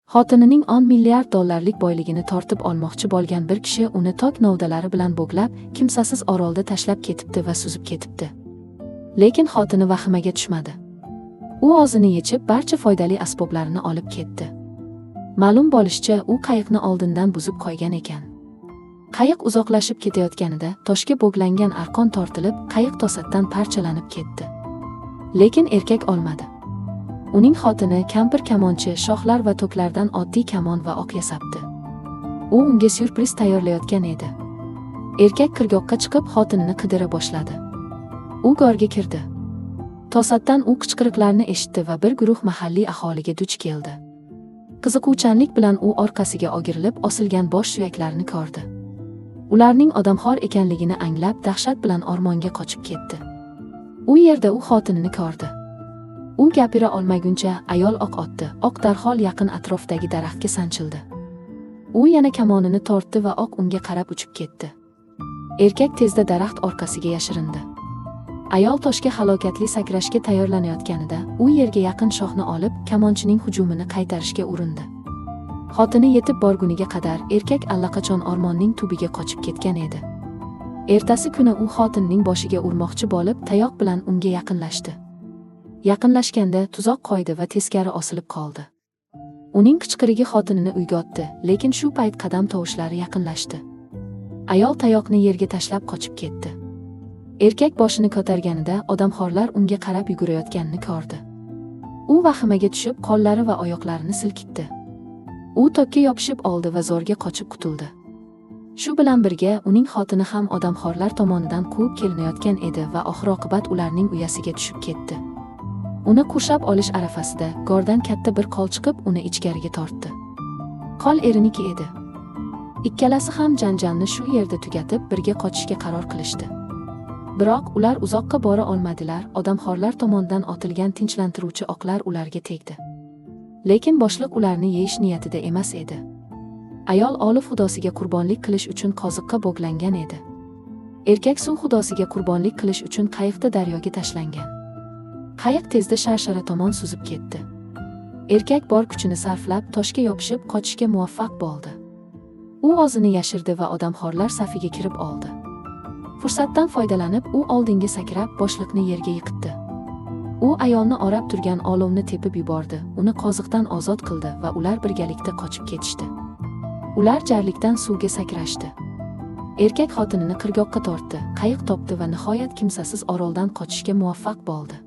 Xotinining 10 milliard dollarlik boyligini tortib olmoqchi bo'lgan bir kishi uni tok novdalari bilan bo'glab, kimsasiz orolda tashlab ketibdi va suzib ketibdi. Lekin xotini vahimaga tushmadi. U og'zini yechib, barcha foydali asboblarini olib ketdi. Ma'lum bo'lishicha, u qayiqni oldindan buzib qo'ygan ekan. Qayiq uzoqlashib ketayotganida toshga bog'langan arqon tortilib, qayiq to'satdan parchalanib ketdi. Lekin erkak olmadi. Uning xotini kampir kamonchi, shoxlar va toklardan oddiy kamon va o'q yasabdi. U unga syurpriz tayyorlayotgan edi. Erkak qirg'oqqa chiqib xotinini qidira boshladi. U g'orga kirdi. To'satdan u qichqiriqlarni eshitdi va bir guruh mahalliy aholiga duch keldi. Qiziquvchanlik bilan u orqasiga o'girilib, osilgan bosh suyaklarini ko'rdi. Ularning odamxo'r ekanligini anglab, dahshat bilan o'rmonga qochib ketdi. U yerda u xotinini ko'rdi. U gapira olmaguncha ayol o'q otdi. O'q darhol yaqin atrofdagi daraxtga sanchildi. U yana kamonini tortdi va o'q unga qarab uchib ketdi. Erkak tezda daraxt orqasiga yashirindi. Ayol toshga halokatli sakrashga tayyorlanayotganida, u yerga yaqin shoxni olib, kamonchining hujumini qaytarishga urindi. Xotini yetib borguniga qadar erkak allaqachon o'rmonning tubiga qochib ketgan edi. Ertasi kuni u xotinining boshiga urmoqchi bo'lib, tayoq bilan unga yaqinlashdi. Yaqinlashganda tuzoq qo'ydi va teskari osilib qoldi. Uning qichqirigi xotinini uyg'otdi, lekin shu payt qadam tovushlari yaqinlashdi. Ayol tayoqni yerga tashlab qochib ketdi. Erkak boshini ko'targanida odamxo'rlar unga qarab yugurayotganini ko'rdi. U vahimaga tushib, qo'llari va oyoqlarini silkitdi. U tokka yopishib oldi va zo'rga qochib qutuldi. Shu bilan birga uning xotini ham odamxo'rlar tomonidan quvib kelinayotgan edi va oxir-oqibat ularning uyasiga tushib ketdi. Uni qurshab olish arafasida g'ordan katta bir qol chiqib, uni ichkariga tortdi. Qol eriniki edi. Ikkalasi ham janjalni shu yerda tugatib, birga qochishga qaror qilishdi. Biroq ular uzoqqa bora olmadilar, odamxo'rlar tomonidan otilgan tinchlantiruvchi o'qlar ularga tegdi. Lekin boshliq ularni yeyish niyatida emas edi. Ayol olov xudosiga qurbonlik qilish uchun qoziqqa bog'langan edi. Erkak suv xudosiga qurbonlik qilish uchun qayiqda daryoga tashlangan. Qayiq tezda sharshara tomon suzib ketdi. Erkak bor kuchini sarflab toshga yopishib qochishga muvaffaq bo'ldi. U o'zini yashirdi va odamxo'rlar safiga kirib oldi. Fursatdan foydalanib, u oldinga sakrab, boshliqni yerga yiqitdi. U ayolni o'rab turgan olovni tepib yubordi, uni qoziqdan ozod qildi va ular birgalikda qochib ketishdi. Ular jarlikdan suvga sakrashdi. Erkak xotinini qirg'oqqa tortdi, qayiq topdi va nihoyat kimsasiz oroldan qochishga muvaffaq bo'ldi.